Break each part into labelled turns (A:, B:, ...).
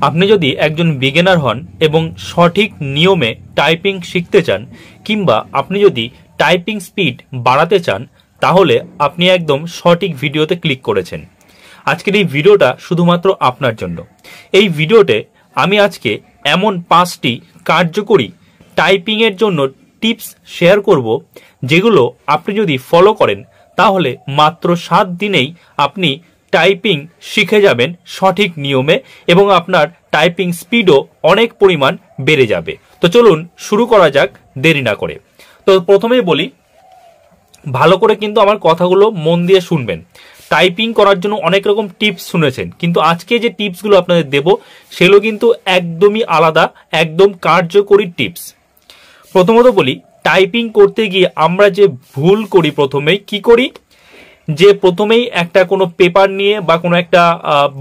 A: আপনি যদি একজন বিগিনার হন এবং সঠিক নিয়মে টাইপিং শিখতে চান কিংবা আপনি যদি টাইপিং স্পিড বাড়াতে চান তাহলে আপনি একদম সঠিক ভিডিওতে ক্লিক করেছেন। আজকের এই ভিডিওটা শুধুমাত্র আপনার জন্য। এই ভিডিওতে আমি আজকে এমন 5টি কার্যকরী টাইপিংয়ের জন্য টিপস শেয়ার করব যেগুলো আপনি যদি ফলো করেন তাহলে মাত্র 7 দিনেই আপনি টাইপিং শিখে যাবেন সঠিক নিয়মে এবং আপনার টাইপিং স্পিডও অনেক পরিমাণ বেড়ে যাবে। তো চলুন শুরু করা যাক দেরি না করে। তো প্রথমেই বলি, ভালো করে কিন্তু আমার কথাগুলো মন দিয়ে শুনবেন। টাইপিং করার জন্য অনেক রকম টিপস শুনেছেন, কিন্তু আজকে যে টিপসগুলো আপনাদের দেব সেগুলো কিন্তু একদমই আলাদা, একদম কার্যকরী টিপস। প্রথমত বলি, টাইপিং করতে গিয়ে আমরা যে ভুল করি, প্রথমেই কি করি, যে প্রথমেই একটা কোনো পেপার নিয়ে বা কোনো একটা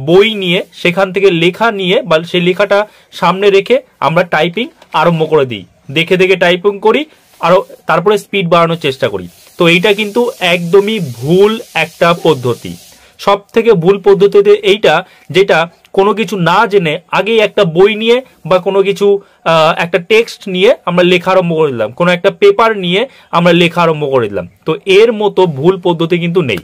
A: বই নিয়ে সেখান থেকে লেখা নিয়ে বা সেই লেখাটা সামনে রেখে আমরা টাইপিং আরম্ভ করে দিই, দেখে দেখে টাইপিং করি আরো, তারপরে স্পিড বাড়ানোর চেষ্টা করি। তো এইটা কিন্তু একদমই ভুল একটা পদ্ধতি। সব থেকে ভুল পদ্ধতিতে এইটা, যেটা কোনো কিছু না জেনে আগেই একটা বই নিয়ে বা কোনো কিছু একটা টেক্সট নিয়ে আমরা লেখা আরম্ভ করে দিলাম, কোনো একটা পেপার নিয়ে আমরা লেখা আরম্ভ করে দিলাম। তো এর মতো ভুল পদ্ধতি কিন্তু নেই।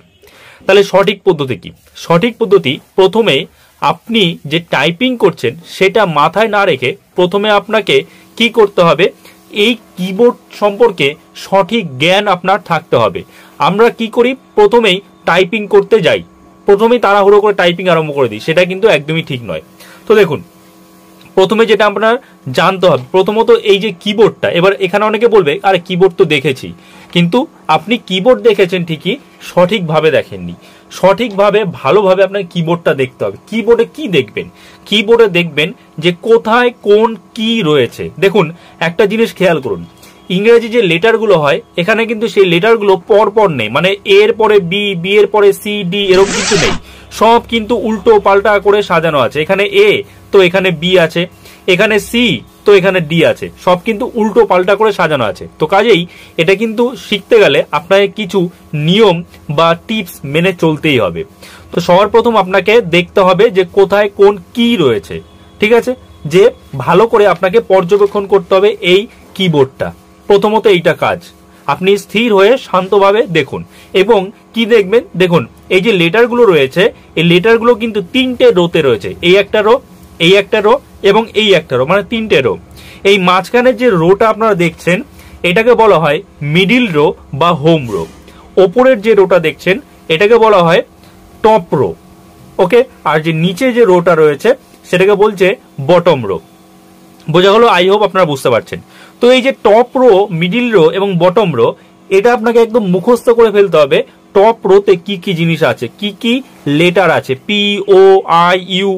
A: তাহলে সঠিক পদ্ধতি কি? সঠিক পদ্ধতি, প্রথমে আপনি যে টাইপিং করছেন সেটা মাথায় না রেখে প্রথমে আপনাকে কি করতে হবে, এই কিবোর্ড সম্পর্কে সঠিক জ্ঞান আপনার থাকতে হবে। আমরা কি করি, প্রথমেই টাইপিং করতে যাই, প্রথমেই তাড়াহুড়ো করে টাইপিং আরম্ভ করে দিই, সেটা কিন্তু একদমই ঠিক নয়। তো দেখুন, প্রথমে যেটা আপনার জানতে হবে, প্রথমত এই যে কিবোর্ডটা, এবার এখানে অনেকে বলবে আরে কিবোর্ড তো দেখেছি, কিন্তু আপনি কিবোর্ড দেখেছেন ঠিকই, সঠিকভাবে দেখেননি। সঠিকভাবে ভালোভাবে আপনার কিবোর্ডটা দেখতে হবে। কিবোর্ডে কি দেখবেন? কিবোর্ডে দেখবেন যে কোথায় কোন কি রয়েছে। দেখুন, একটা জিনিস খেয়াল করুন, ইংরেজি যে লেটারগুলো হয় এখানে কিন্তু সেই লেটারগুলো পরপর নেই, মানে এর পরে বি, বি এর পরে সি, ডি এরকম কিছু নেই, সব কিন্তু উল্টো পাল্টা করে সাজানো আছে। এখানে এ তো এখানে বি আছে, এখানে সি তো এখানে ডি আছে, সব কিন্তু উল্টো পাল্টা করে সাজানো আছে। তো কাজেই এটা কিন্তু শিখতে গেলে আপনাকে কিছু নিয়ম বা টিপস মেনে চলতেই হবে। তো সবার প্রথম আপনাকে দেখতে হবে যে কোথায় কোন কি রয়েছে, ঠিক আছে, যে ভালো করে আপনাকে পর্যবেক্ষণ করতে হবে এই কিবোর্ডটা। প্রথমত এইটা কাজ, আপনি স্থির হয়ে শান্তভাবে দেখুন। এবং কি দেখবেন, দেখুন এই যে লেটারগুলো রয়েছে, এই লেটারগুলো কিন্তু 3টে রোতে রয়েছে, এই একটা রো, এই একটা রো এবং এই একটা রো, মানে 3টে রো। এই মাঝখানের যে রোটা আপনারা দেখছেন এটাকে বলা হয় মিডিল রো বা হোম রো। ওপরের যে রোটা দেখছেন এটাকে বলা হয় টপ রো, ওকে। আর যে নিচে যে রোটা রয়েছে সেটাকে বলছে বটম রো। বোঝা গেল? আই হোপ আপনারা বুঝতে পারছেন। তো এই যে টপ রো, মিডিল রো এবং বটম রো, এটা আপনাকে একদম মুখস্থ করে ফেলতে হবে। টপ রোতে কি কি জিনিস আছে, কি কি লেটার আছে, P O I U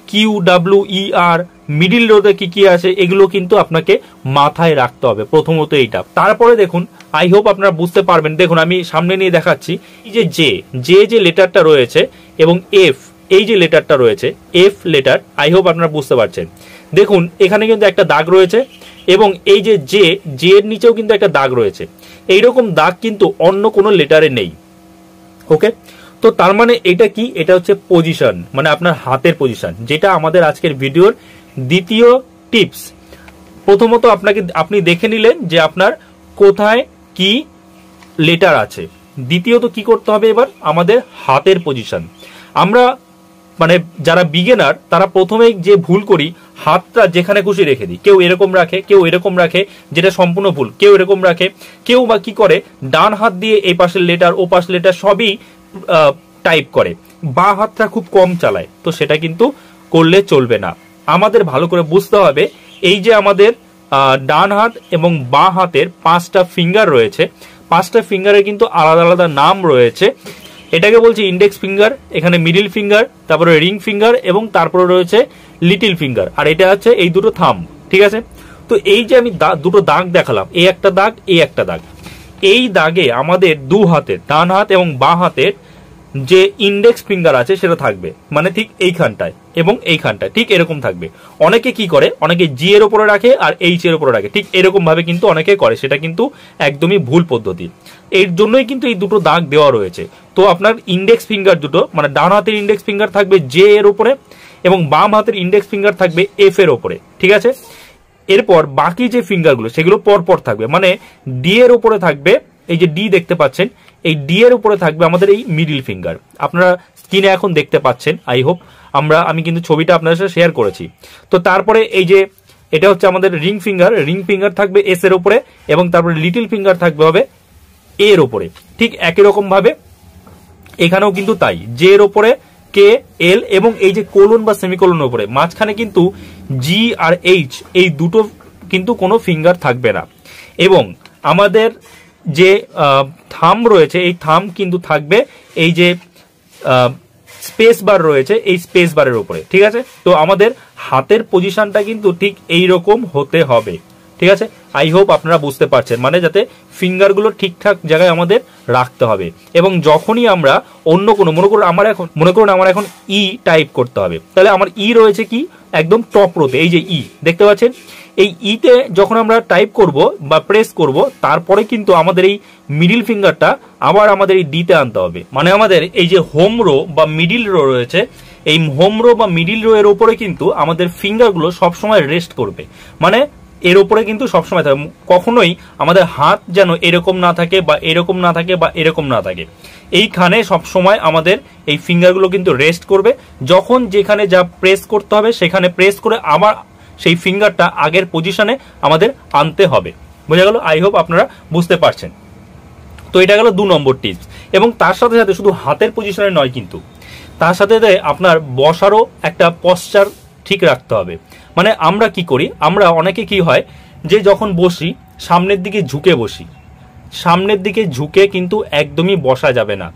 A: Q W E R. Middle রোতে কি কি আছে এগুলো কিন্তু আপনাকে মাথায় রাখতে হবে, প্রথমত এইটা। তারপরে দেখুন, আই হোপ আপনারা বুঝতে পারবেন। দেখুন আমি সামনে নিয়ে দেখাচ্ছি, এই যে যে লেটারটা রয়েছে এবং এফ, এই যে লেটারটা রয়েছে এফ লেটার, আই হোপ আপনারা বুঝতে পারছেন। দেখুন এখানে কিন্তু একটা দাগ রয়েছে এবং এই যে জে এর নিচেও কিন্তু একটা দাগ রয়েছে। এইরকম দাগ কিন্তু অন্য কোনো লেটারে নেই, ওকে। তো তার মানে এটা কি, এটা হচ্ছে পজিশন, মানে আপনার হাতের পজিশন, যেটা আমাদের আজকের ভিডিওর দ্বিতীয় টিপস। প্রথমত আপনি দেখে নিলেন যে আপনার কোথায় কি লেটার আছে। দ্বিতীয়ত কি করতে হবে, এবার আমাদের হাতের পজিশন। আমরা মানে যারা বিগিনার তারা প্রথমেই যে ভুল করি, হাতটা যেখানে খুশি রেখে দিই। কেউ এরকম রাখে, কেউ এরকম রাখে, যেটা সম্পূর্ণ ভুল। কেউ এরকম রাখে, কেউ বা কি করে ডান হাত দিয়ে এই পাশের লেটার ও পাশের লেটার সবই টাইপ করে, বাঁ হাতটা খুব কম চালায়। তো সেটা কিন্তু করলে চলবে না। আমাদের ভালো করে বুঝতে হবে, এই যে আমাদের ডান হাত এবং বাঁ হাতের 5টা ফিঙ্গার রয়েছে, 5টা ফিঙ্গারের কিন্তু আলাদা আলাদা নাম রয়েছে। এটাকে বলছে ইন্ডেক্স ফিঙ্গার, এখানে মিডিল ফিঙ্গার, তারপরে রিং ফিঙ্গার এবং তারপরে রয়েছে লিটিল ফিঙ্গার, আর এটা হচ্ছে এই দুটো থাম্ব, ঠিক আছে। তো এই যে আমি দুটো দাগ দেখালাম, এই একটা দাগ, এই একটা দাগ, এই দাগে আমাদের দু হাতের, ডান হাত এবং বাঁ হাতের যে ইন্ডেক্স ফিঙ্গার আছে সেটা থাকবে, মানে ঠিক এইখানটায় এবং এইখানটায় ঠিক এরকম থাকবে। অনেকে কি করে, অনেকে জি এর উপরে রাখে আর এইচ এর উপরে রাখে, ঠিক এরকম ভাবে কিন্তু অনেকে করে, সেটা কিন্তু একদমই ভুল পদ্ধতি। এর জন্যই কিন্তু এই দুটো দাগ দেওয়া রয়েছে। তো আপনার ইন্ডেক্স ফিঙ্গার দুটো, মানে ডান হাতের ইন্ডেক্স ফিঙ্গার থাকবে জে এর উপরে এবং বাম হাতের ইন্ডেক্স ফিঙ্গার থাকবে এফ এর উপরে, ঠিক আছে। এরপর বাকি যে ফিঙ্গারগুলো সেগুলো পরপর থাকবে, মানে ডি এর উপরে থাকবে, এই যে ডি দেখতে পাচ্ছেন, এই ডি এর উপরে থাকবে আমাদের এই মিডিল ফিঙ্গার। আপনারা স্ক্রিনে এখন দেখতে পাচ্ছেন, আই হোপ। আমি কিন্তু ছবিটা আপনাদের সাথে শেয়ার করেছি। তো তারপরে এই যে এটা হচ্ছে আমাদের রিং ফিঙ্গার থাকবে এস এর উপরে এবং তারপরে লিটল ফিঙ্গার থাকবে হবে এর উপরে। ঠিক একই রকম ভাবে এখানেও কিন্তু তাই, জে এর উপরে কে, এল এবং এই যে কোলন বা সেমিকোলনের উপরে, মাঝখানে কিন্তু জি আর এইচ এই দুটো কিন্তু কোনো ফিঙ্গার থাকবে না। এবং আমাদের যে থাম রয়েছে এই থাম কিন্তু থাকবে এই যে স্পেস বার রয়েছে এই স্পেস বারের উপরে, ঠিক আছে। তো আমাদের হাতের পজিশনটা কিন্তু ঠিক এই রকম হতে হবে, ঠিক আছে। আই হোপ আপনারা বুঝতে পারছেন, মানে যাতে ফিঙ্গারগুলো ঠিকঠাক জায়গায় আমাদের রাখতে হবে। এবং যখনই আমরা অন্য কোনো মনে করুন আমার এখন ই টাইপ করতে হবে, তাহলে আমার ই রয়েছে কি একদম টপ রোতে, এই যে ই দেখতে পাচ্ছেন, এই ইতে যখন আমরা টাইপ করব বা প্রেস করব, তারপরে কিন্তু আমাদের এই মিডিল ফিঙ্গারটা আবার আমাদের এই ডিতে আনতে হবে। মানে আমাদের এই যে হোম রো বা মিডিল রো রয়েছে, এই হোম রো বা মিডিল রো এর উপরে কিন্তু আমাদের ফিঙ্গারগুলো সবসময় রেস্ট করবে, মানে এর উপরে কিন্তু সবসময় থাকে। কখনোই আমাদের হাত যেন এরকম না থাকে বা এরকম না থাকে বা এরকম না থাকে, এইখানে সবসময় আমাদের এই ফিঙ্গারগুলো কিন্তু রেস্ট করবে। যখন যেখানে যা প্রেস করতে হবে সেখানে প্রেস করে আবার সেই ফিঙ্গারটা আগের পজিশনে আমাদের আনতে হবে। বোঝা গেল? আই হোপ আপনারা বুঝতে পারছেন। তো এটা গেল 2 নম্বর টিপস। এবং তার সাথে সাথে শুধু হাতের পজিশনে নয়, কিন্তু তার সাথে সাথে আপনার বসারও একটা পশ্চার ঠিক রাখতে হবে। মানে আমরা কি করি, আমরা অনেকে কি হয় যে যখন বসি সামনের দিকে ঝুঁকে বসি, সামনের দিকে ঝুঁকে কিন্তু একদমই বসা যাবে না।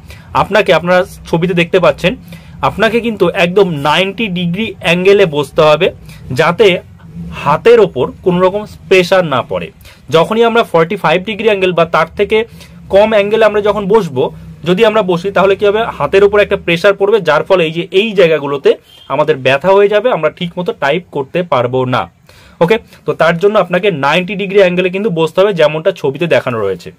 A: আপনারা ছবিতে দেখতে পাচ্ছেন, আপনাকে কিন্তু একদম 90 ডিগ্রি অ্যাঙ্গেলে বসতে হবে, যাতে হাতের ওপর কোনো রকম প্রেশার না পড়ে। যখনই আমরা 45 ডিগ্রি অ্যাঙ্গেল বা তার থেকে কম অ্যাঙ্গেলে আমরা যখন বসবো, যদি আমরা বসি তাহলে কি হবে, হাতের উপর একটা প্রেশার পড়বে, যার ফলে এই জায়গাগুলোতে আমাদের ব্যথা হয়ে যাবে, আমরা ঠিক মতো টাইপ করতে পারবো না। ওকে, তো তার জন্য আপনাকে 90 ডিগ্রি অ্যাঙ্গেলে কিন্তু বসতে হবে, যেমনটা ছবিতে দেখানো রয়েছে।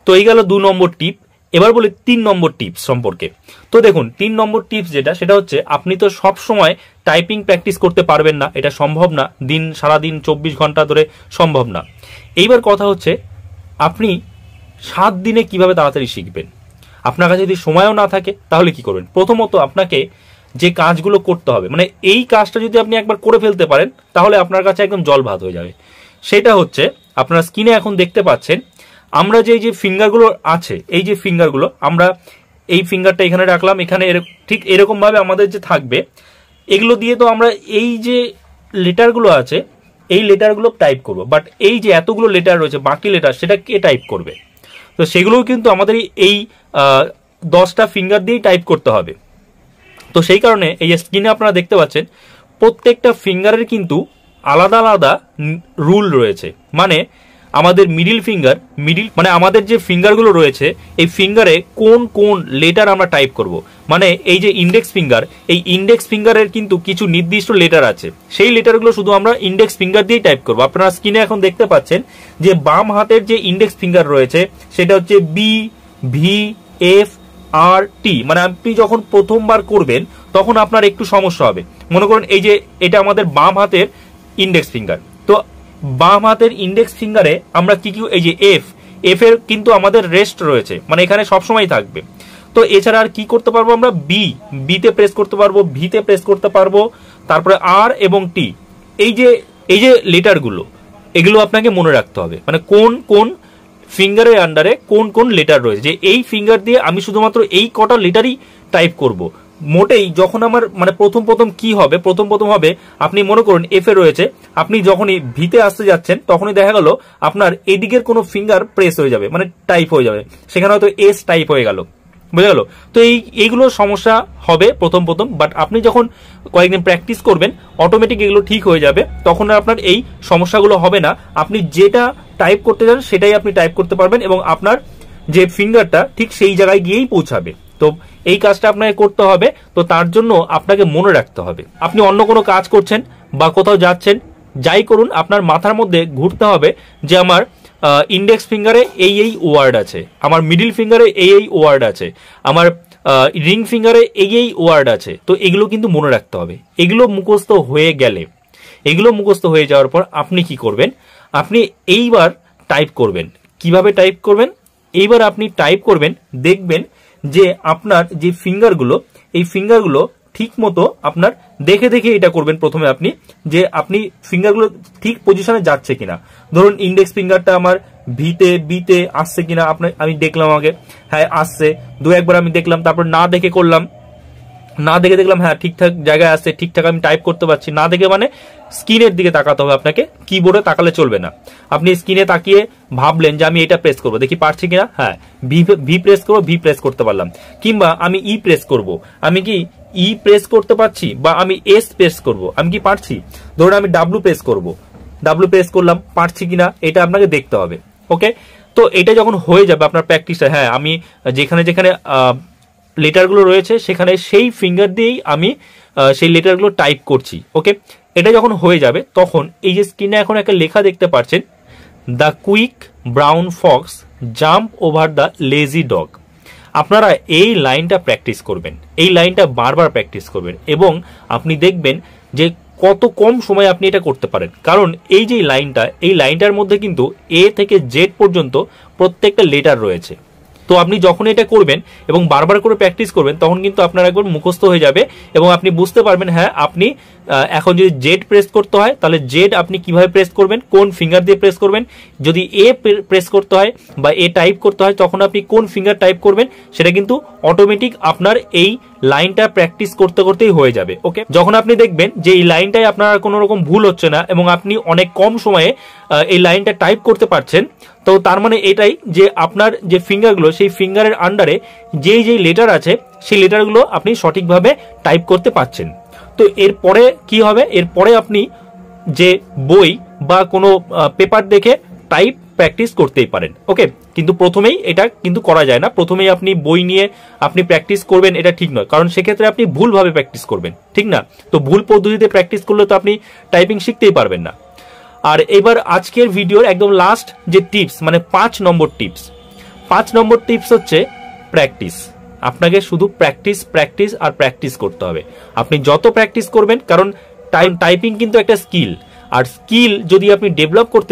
A: তো এই গেল 2 নম্বর টিপ। এবার বলি 3 নম্বর টিপস সম্পর্কে। তো দেখুন 3 নম্বর টিপস সেটা হচ্ছে, আপনি তো সব সময় টাইপিং প্র্যাকটিস করতে পারবেন না, এটা সম্ভব না, সারাদিন 24 ঘন্টা ধরে সম্ভব না। এইবার কথা হচ্ছে, আপনি 7 দিনে কিভাবে তাড়াতাড়ি শিখবেন। আপনার কাছে যদি সময়ও না থাকে তাহলে কি করবেন? প্রথমত আপনাকে যে কাজগুলো করতে হবে, মানে এই কাজটা যদি আপনি একবার করে ফেলতে পারেন তাহলে আপনার কাছে একদম জল ভাত হয়ে যাবে। সেটা হচ্ছে, আপনারা স্ক্রিনে এখন দেখতে পাচ্ছেন, আমরা যে ফিঙ্গারগুলো আছে, এই যে ফিঙ্গারগুলো, আমরা এই ফিঙ্গারটা এখানে রাখলাম, এখানে ঠিক এরকম ভাবে আমাদের যে থাকবে, এগুলো দিয়ে তো আমরা এই যে লেটারগুলো আছে এই লেটারগুলো টাইপ করব। বাট এই যে এতগুলো লেটার রয়েছে, বাকি লেটার, সেটা কে টাইপ করবে? তো সেগুলোও কিন্তু আমাদের এই 10টা ফিঙ্গার দিয়েই টাইপ করতে হবে। তো সেই কারণে এই যে স্ক্রিনে আপনারা দেখতে পাচ্ছেন, প্রত্যেকটা ফিঙ্গারের কিন্তু আলাদা আলাদা রুল রয়েছে। মানে আমাদের মানে আমাদের যে ফিঙ্গারগুলো রয়েছে, এই ফিঙ্গারে কোন কোন লেটার আমরা টাইপ করব। মানে এই যে ইন্ডেক্স ফিঙ্গার, এই ইন্ডেক্স ফিঙ্গারের কিন্তু কিছু নির্দিষ্ট লেটার আছে, সেই লেটারগুলো শুধু আমরা ইন্ডেক্স ফিঙ্গার দিয়েই টাইপ করব। আপনারা স্ক্রিনে এখন দেখতে পাচ্ছেন যে বাম হাতের যে ইন্ডেক্স ফিঙ্গার রয়েছে সেটা হচ্ছে বি, ভি, এফ, আর, টি। মানে আপনি যখন প্রথমবার করবেন তখন আপনার একটু সমস্যা হবে। মনে করুন এই যে এটা আমাদের বাম হাতের ইন্ডেক্স ফিঙ্গার, তো বাম হাতের ইন্ডেক্স ফিঙ্গারে আমরা কি এই যে এফ এর কিন্তু আমাদের রেস্ট রয়েছে, মানে এখানে সবসময় থাকবে। তো এছাড়া আর কি করতে পারবো আমরা, বিতে প্রেস করতে পারবো, ভিতে প্রেস করতে পারবো, তারপরে আর এবং টি। এই যে লেটারগুলো, এগুলো আপনাকে মনে রাখতে হবে, মানে কোন কোন ফিঙ্গারের আন্ডারে কোন কোন লেটার রয়েছে, যে এই ফিঙ্গার দিয়ে আমি শুধুমাত্র এই কটা লেটারই টাইপ করব। মোটেই যখন আমার মানে প্রথম কি হবে, প্রথম হবে আপনি মনে করুন এফ এ রয়েছে, আপনি যখনই ভিতে আসতে যাচ্ছেন তখনই দেখা গেল আপনার এদিকের কোনো ফিঙ্গার প্রেস হয়ে যাবে, মানে টাইপ হয়ে যাবে, সেখানে হয়তো এস টাইপ হয়ে গেল, বুঝা গেল? তো এইগুলো সমস্যা হবে প্রথম, বাট আপনি যখন কয়েকদিন প্র্যাকটিস করবেন অটোমেটিক এগুলো ঠিক হয়ে যাবে, তখন আর আপনার এই সমস্যাগুলো হবে না। আপনি যেটা টাইপ করতে চান সেটাই আপনি টাইপ করতে পারবেন এবং আপনার যে ফিঙ্গারটা ঠিক সেই জায়গায় গিয়েই পৌঁছাবে। তো এই কাজটা আপনাকে করতে হবে। তো তার জন্য আপনাকে মনে রাখতে হবে, আপনি অন্য কোনো কাজ করছেন বা কোথাও যাচ্ছেন, যাই করুন আপনার মাথার মধ্যে ঘুরতে হবে যে আমার ইন্ডেক্স ফিঙ্গারে এই ওয়ার্ড আছে, আমার মিডিল ফিঙ্গারে এই ওয়ার্ড আছে, আমার রিং ফিঙ্গারে এই ওয়ার্ড আছে। তো এগুলো কিন্তু মনে রাখতে হবে। এগুলো মুখস্থ হয়ে গেলে, এগুলো মুখস্থ হয়ে যাওয়ার পর আপনি কি করবেন, আপনি এইবার টাইপ করবেন। কিভাবে টাইপ করবেন? এইবার আপনি টাইপ করবেন, দেখবেন যে আপনার যে ফিঙ্গারগুলো, এই ফিঙ্গারগুলো ঠিক মতো আপনার দেখে দেখে এটা করবেন প্রথমে আপনি, যে আপনি ফিঙ্গারগুলো ঠিক পজিশনে যাচ্ছে কিনা। ধরুন ইন্ডেক্স ফিঙ্গারটা আমার বিতে আসছে কিনা আমি দেখলাম আগে, হ্যাঁ আসছে, দু একবার আমি দেখলাম, তারপর না দেখে করলাম, না দেখে দেখলাম হ্যাঁ ঠিকঠাক জায়গায় আসছে, ঠিকঠাক আমি টাইপ করতে পারছি। না দেখে মানে স্ক্রিনের দিকে তাকাতে হবে আপনাকে, কিবোর্ডে তাকালে চলবে না। আপনি স্ক্রিনে তাকিয়ে ভাবলেন যে আমি এটা প্রেস করবো, দেখি পারছি কিনা, হ্যাঁ ভি প্রেস করবো, ভি প্রেস করতে পারলাম। কিংবা আমি ই প্রেস করব, আমি কি ই প্রেস করতে পারছি, বা আমি এস প্রেস করব, আমি কি পারছি। ধরুন আমি ডাব্লু প্রেস করব, ডাব্লু প্রেস করলাম, পারছি কিনা এটা আপনাকে দেখতে হবে। ওকে, তো এটা যখন হয়ে যাবে আপনার প্র্যাকটিসটা, হ্যাঁ আমি যেখানে যেখানে লেটারগুলো রয়েছে সেখানে সেই ফিঙ্গার দিয়েই আমি সেই লেটারগুলো টাইপ করছি। ওকে, এটা যখন হয়ে যাবে তখন এই যে স্ক্রিনে এখন একটা লেখা দেখতে পাচ্ছেন, the quick brown Fox jump over the lazy dog. আপনারা এই লাইনটা প্র্যাকটিস করবেন, এই লাইনটা বারবার প্র্যাকটিস করবেন, এবং আপনি দেখবেন যে কত কম সময়ে আপনি এটা করতে পারেন। কারণ এই যে লাইনটা, এই লাইনটার মধ্যে কিন্তু এ থেকে জেড পর্যন্ত প্রত্যেকটা লেটার রয়েছে। তো আপনি যখন এটা করবেন এবং বারবার করে প্র্যাকটিস করবেন, তখন কিন্তু আপনার একবার মুখস্থ হয়ে যাবে এবং আপনি বুঝতে পারবেন হ্যাঁ আপনি এখন যদি জেড প্রেস করতে হয় তাহলে জেড আপনি কিভাবে প্রেস করবেন, কোন ফিঙ্গার দিয়ে প্রেস করবেন। যদি এ প্রেস করতে হয় বা এ টাইপ করতে হয় তখন আপনি কোন ফিঙ্গার টাইপ করবেন, সেটা কিন্তু অটোমেটিক আপনার এই লাইনটা প্র্যাকটিস করতে করতেই হয়ে যাবে। ওকে, যখন আপনি দেখবেন যে এই লাইনটায় আপনার কোনো রকম ভুল হচ্ছে না এবং আপনি অনেক কম সময়ে এই লাইনটা টাইপ করতে পারছেন, তো তার মানে এটাই যে আপনার যে ফিঙ্গারগুলো, সেই ফিঙ্গারের আন্ডারে যেই যেই লেটার আছে সেই লেটারগুলো আপনি সঠিকভাবে টাইপ করতে পারছেন। তো এরপরে কি হবে, এরপরে আপনি যে বই বা কোনো পেপার দেখে টাইপ প্র্যাকটিস করতেই পারেন। ওকে, কিন্তু প্রথমেই এটা কিন্তু করা যায় না, প্রথমেই আপনি বই নিয়ে আপনি প্র্যাকটিস করবেন এটা ঠিক নয়, কারণ সেক্ষেত্রে আপনি ভুলভাবে প্র্যাকটিস করবেন, ঠিক না। তো ভুল পদ্ধতিতে প্র্যাকটিস করলে তো আপনি টাইপিং শিখতেই পারবেন না। আর এবার আজকের ভিডিওর একদম লাস্ট যে টিপস, মানে 5 নম্বর টিপস, 5 নম্বর টিপস হচ্ছে প্র্যাকটিস। আপনাকে শুধু প্র্যাকটিস প্র্যাকটিস আর প্র্যাকটিস করতে হবে। আপনি যত প্র্যাকটিস করবেন, কারণ টাইপিং কিন্তু একটা স্কিল, আর স্কিল যদি আপনি ডেভেলপ করতে